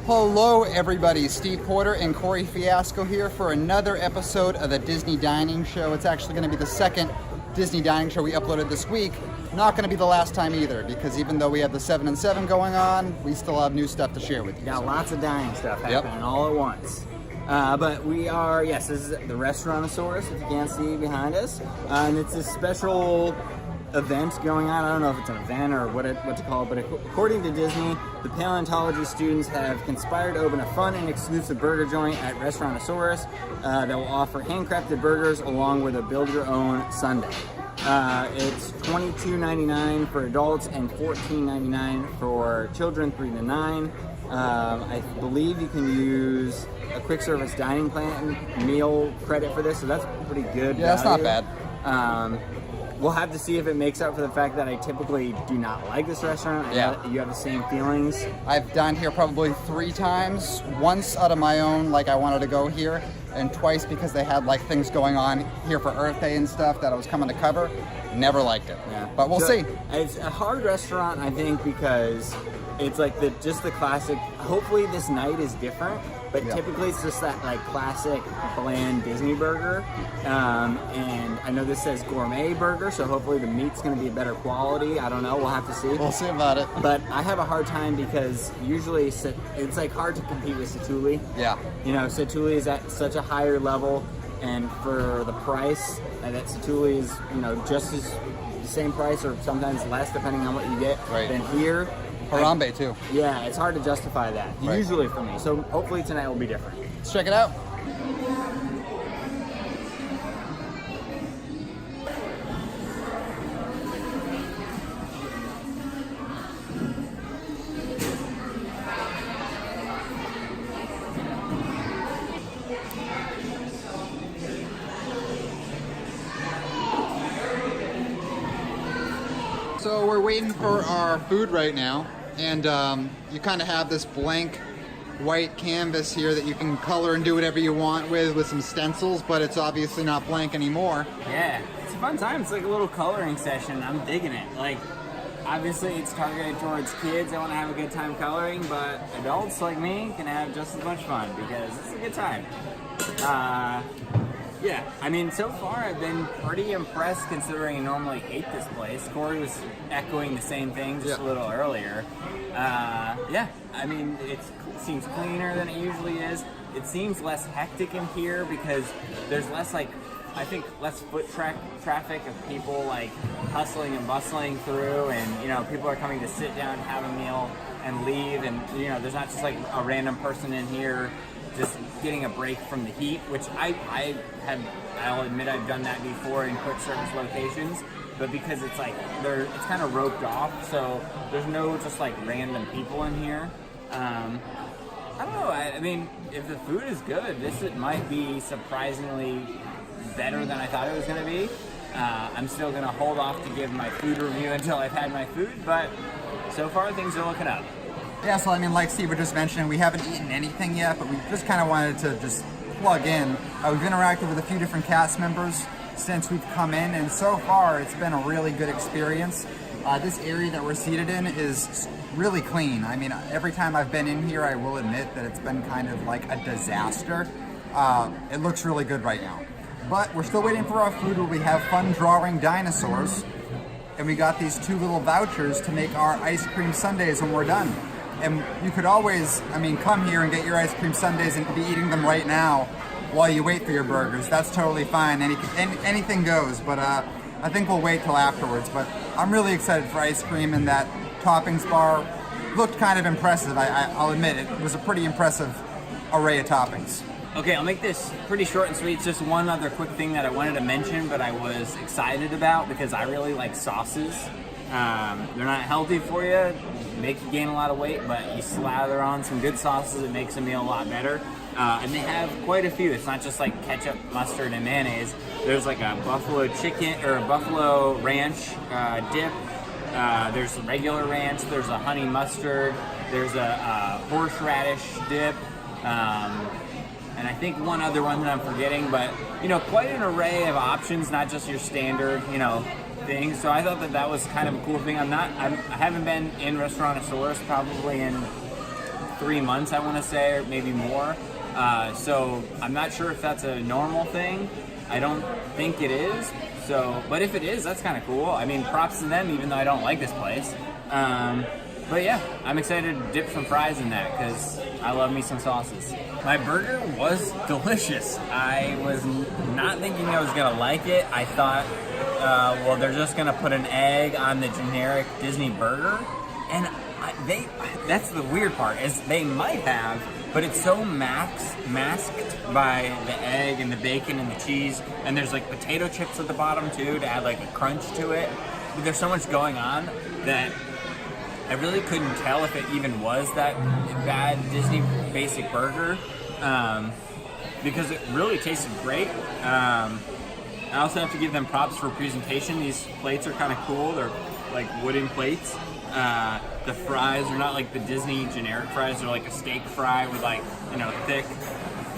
Hello everybody, Steve Porter and Corey Fiasco here for another episode of the Disney Dining Show. It's actually going to be the second Disney Dining Show we uploaded this week. Not going to be the last time either, because even though we have the 7 and 7 going on, we still have new stuff to share with you. Got lots of dining stuff happening all at once. But we are, yes, this is the Restaurantosaurus, if you can't see behind us. And it's a special event going on. I don't know if it's an event or what to call it, but according to Disney, the paleontology students have conspired to open a fun and exclusive burger joint at Restaurantosaurus that will offer handcrafted burgers along with a build-your-own sundae. It's $22.99 for adults and $14.99 for children 3 to 9. I believe you can use a quick service dining plan meal credit for this, so that's pretty good. Yeah, that's not bad. We'll have to see if it makes up for the fact that I typically do not like this restaurant. Yeah. You have the same feelings. I've dined here probably 3 times. Once out of my own, like I wanted to go here, and twice because they had like things going on here for Earth Day and stuff that I was coming to cover. Never liked it. Yeah. But we'll see. It's a hard restaurant, I think, because it's like just the classic. Hopefully this night is different, but typically it's just that like classic bland Disney burger. And I know this says gourmet burger, so hopefully the meat's going to be a better quality. I don't know. We'll have to see. We'll see about it. But I have a hard time because usually it's like hard to compete with Satuli. Yeah. You know, Satuli is at such a higher level, and for the price, that Satuli is, you know, just as the same price or sometimes less depending on what you get than here. Harambe too. Yeah, it's hard to justify that, usually for me. So hopefully tonight will be different. Let's check it out. So we're waiting for our food right now, and you kind of have this blank white canvas here that you can color and do whatever you want with some stencils, but it's obviously not blank anymore. Yeah, it's a fun time. It's like a little coloring session. I'm digging it. Like, obviously it's targeted towards kids that want to have a good time coloring, but adults like me can have just as much fun because it's a good time. Yeah, I mean, so far I've been pretty impressed considering I normally hate this place. Corey was echoing the same thing just a little earlier. Yeah, I mean, it seems cleaner than it usually is. It seems less hectic in here because there's less, like, I think less foot traffic of people, like, hustling and bustling through, and, you know, people are coming to sit down, have a meal, and leave, and, you know, there's not just, like, a random person in here just getting a break from the heat, which I'll admit I've done that before in quick service locations, but because it's like it's kind of roped off, so there's no just like random people in here. I don't know. I mean, if the food is good, it might be surprisingly better than I thought it was going to be. I'm still going to hold off to give my food review until I've had my food, but so far things are looking up. Yeah, so I mean, like Steve was just mentioning, we haven't eaten anything yet, but we just kind of wanted to just plug in. We've interacted with a few different cast members since we've come in, and so far it's been a really good experience. This area that we're seated in is really clean. I mean, every time I've been in here, I will admit that it's been kind of like a disaster. It looks really good right now. But we're still waiting for our food where we have fun drawing dinosaurs, and we got these 2 little vouchers to make our ice cream sundaes when we're done. And you could always, I mean, come here and get your ice cream sundaes and be eating them right now while you wait for your burgers. That's totally fine. Anything goes, but I think we'll wait till afterwards. But I'm really excited for ice cream, and that toppings bar looked kind of impressive. I'll admit it was a pretty impressive array of toppings. Okay, I'll make this pretty short and sweet. It's just one other quick thing that I wanted to mention, but I was excited about because I really like sauces. They're not healthy for you, make you gain a lot of weight, but you slather on some good sauces, it makes a meal a lot better. And they have quite a few. It's not just like ketchup, mustard, and mayonnaise. There's like a buffalo chicken or a buffalo ranch dip. There's regular ranch. There's a honey mustard. There's a horseradish dip. And I think one other one that I'm forgetting, but, you know, quite an array of options, not just your standard, you know, things. So I thought that that was kind of a cool thing. I haven't been in Restaurantosaurus probably in 3 months, I want to say, or maybe more. So I'm not sure if that's a normal thing. I don't think it is. So, but if it is, that's kind of cool. I mean, props to them, even though I don't like this place. But yeah, I'm excited to dip some fries in that because I love me some sauces. My burger was delicious. I was not thinking I was gonna like it. I thought, well, they're just gonna put an egg on the generic Disney burger, and that's the weird part, is they might have, but it's so masked by the egg and the bacon and the cheese, and there's like potato chips at the bottom too to add like a crunch to it. But there's so much going on that I really couldn't tell if it even was that bad Disney basic burger, because it really tasted great. I also have to give them props for presentation. These plates are kind of cool. They're like wooden plates. The fries are not like the Disney generic fries. They're like a steak fry with like, you know, thick,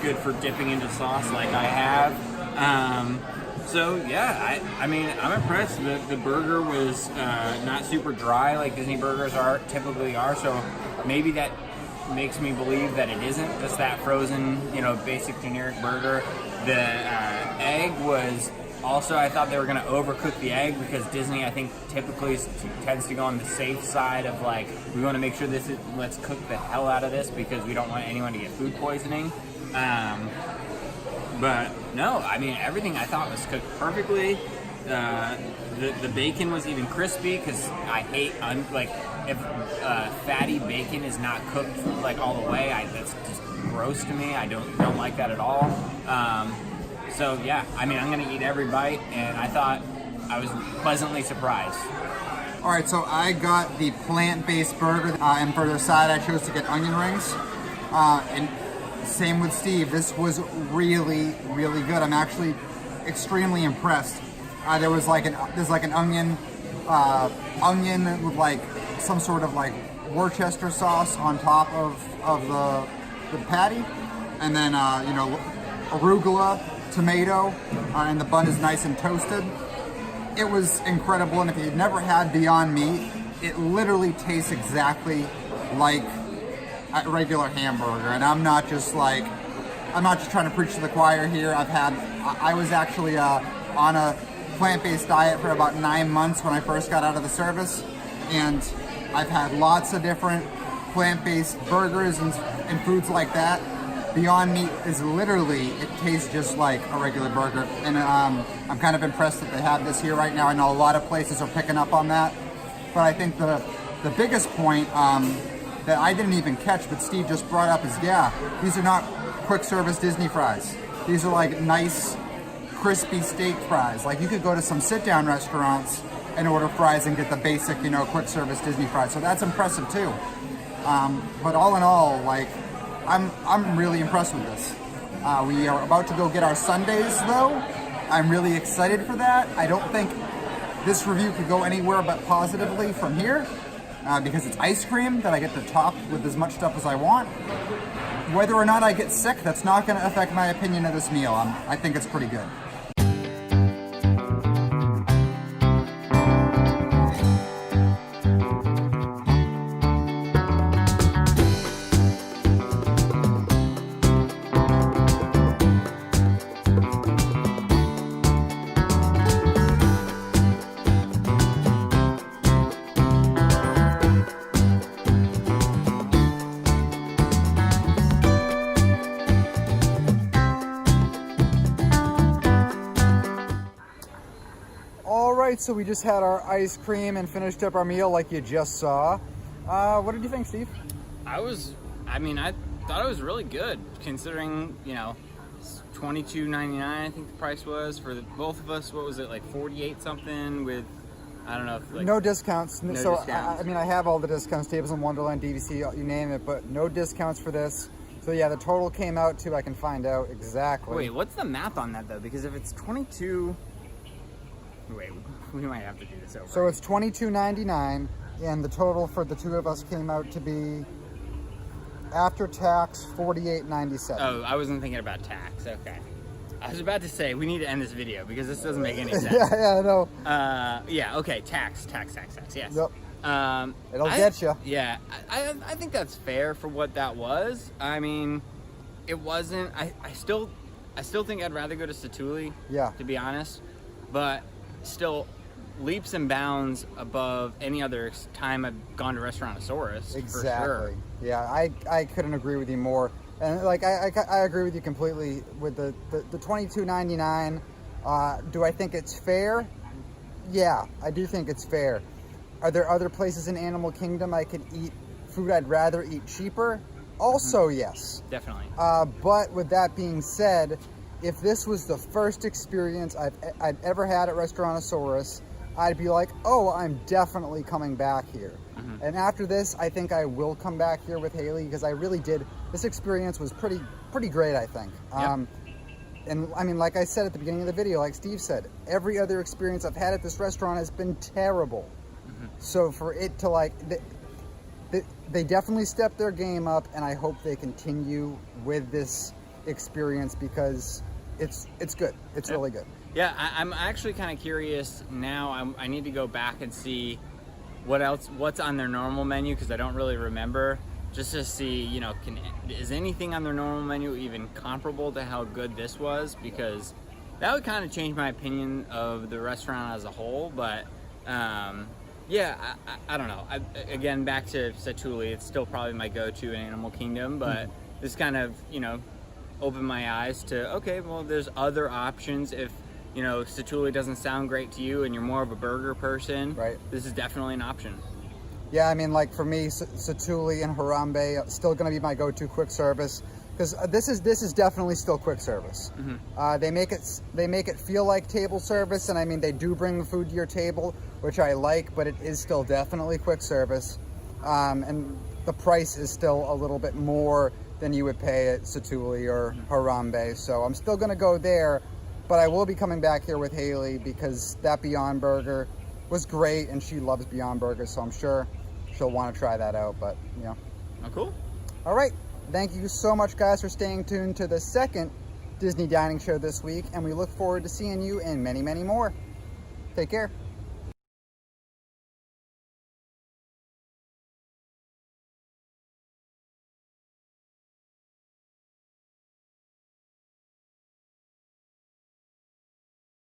good for dipping into sauce like I have. So yeah, I mean, I'm impressed. The burger was not super dry like Disney burgers typically are. So maybe that makes me believe that it isn't just that frozen, you know, basic generic burger. The egg was also, I thought they were going to overcook the egg because Disney, I think, typically tends to go on the safe side of like, we want to make sure let's cook the hell out of this because we don't want anyone to get food poisoning. But no, I mean, everything I thought was cooked perfectly. The bacon was even crispy because I hate, if fatty bacon is not cooked like all the way, that's just gross to me. I don't like that at all. So yeah, I mean, I'm gonna eat every bite, and I thought I was pleasantly surprised. All right, so I got the plant-based burger, and for the side, I chose to get onion rings. And same with Steve. This was really, really good. I'm actually extremely impressed. There's like an onion with like some sort of like Worcester sauce on top of the patty, and then you know, arugula, tomato, and the bun is nice and toasted. It was incredible, and if you've never had Beyond Meat, it literally tastes exactly like a regular hamburger. And I'm not just trying to preach to the choir here. I was actually on a plant-based diet for about 9 months when I first got out of the service, and I've had lots of different plant-based burgers and foods like that. Beyond Meat is literally, it tastes just like a regular burger, and I'm kind of impressed that they have this here right now. I know a lot of places are picking up on that, but I think the biggest point that I didn't even catch, but Steve just brought up, is these are not quick service Disney fries. These are like nice, crispy steak fries. Like you could go to some sit-down restaurants and order fries and get the basic, you know, quick service Disney fries. So that's impressive too. But all in all, like, I'm really impressed with this. We are about to go get our sundaes though. I'm really excited for that. I don't think this review could go anywhere but positively from here, because it's ice cream that I get to top with as much stuff as I want. Whether or not I get sick, that's not going to affect my opinion of this meal. I think it's pretty good. Alright, so we just had our ice cream and finished up our meal like you just saw. What did you think, Steve? I thought it was really good, considering, you know, $22.99 I think the price was for both of us. What was it, like 48 something with, I don't know. Like, no discounts. No discounts. I have all the discounts, Tables in Wonderland, DVC, you name it, but no discounts for this. So yeah, the total came out to, I can find out exactly. Wait, what's the math on that though? Because if it's 22, wait, we might have to do this over. So it's $22.99, and the total for the two of us came out to be, after tax, $48.97. Oh, I wasn't thinking about tax. Okay. I was about to say, we need to end this video because this doesn't make any sense. yeah, no. Yeah, okay, tax, yes. Yep. It'll get you. Yeah, I think that's fair for what that was. I mean, it wasn't. I still think I'd rather go to Satuli. Yeah. To be honest, but still, leaps and bounds above any other time I've gone to Restaurantosaurus. Exactly. For sure. Yeah, I couldn't agree with you more. And like I agree with you completely with the $22.99. Do I think it's fair? Yeah, I do think it's fair. Are there other places in Animal Kingdom I could eat food I'd rather eat cheaper? Also, yes. Definitely. But with that being said, if this was the first experience I'd ever had at Restaurantosaurus, I'd be like, oh, I'm definitely coming back here. And after this, I think I will come back here with Haley because I really did. This experience was pretty great, I think. Yep. And I mean, like I said at the beginning of the video, like Steve said, every other experience I've had at this restaurant has been terrible. So for it to like, they definitely stepped their game up, and I hope they continue with this experience because it's good. It's really good. Yeah, I'm actually kind of curious now. I need to go back and see what's on their normal menu because I don't really remember. Just to see, you know, is anything on their normal menu even comparable to how good this was? Because that would kind of change my opinion of the restaurant as a whole. But yeah, I don't know. Again, back to Satuli, it's still probably my go-to in Animal Kingdom. But this kind of, you know, opened my eyes to, okay, well, there's other options if, you know, Satuli doesn't sound great to you and you're more of a burger person. Right. This is definitely an option. Yeah, I mean, like for me, Satuli and Harambe are still going to be my go-to quick service because this is definitely still quick service. They make it feel like table service, and I mean they do bring the food to your table, which I like, but it is still definitely quick service, and the price is still a little bit more than you would pay at Satuli or Harambe. So I'm still going to go there, but I will be coming back here with Haley because that Beyond Burger was great, and she loves Beyond Burgers, so I'm sure she'll want to try that out. But you know. Oh, cool. All right. Thank you so much, guys, for staying tuned to the second Disney Dining Show this week, and we look forward to seeing you in many, many more. Take care.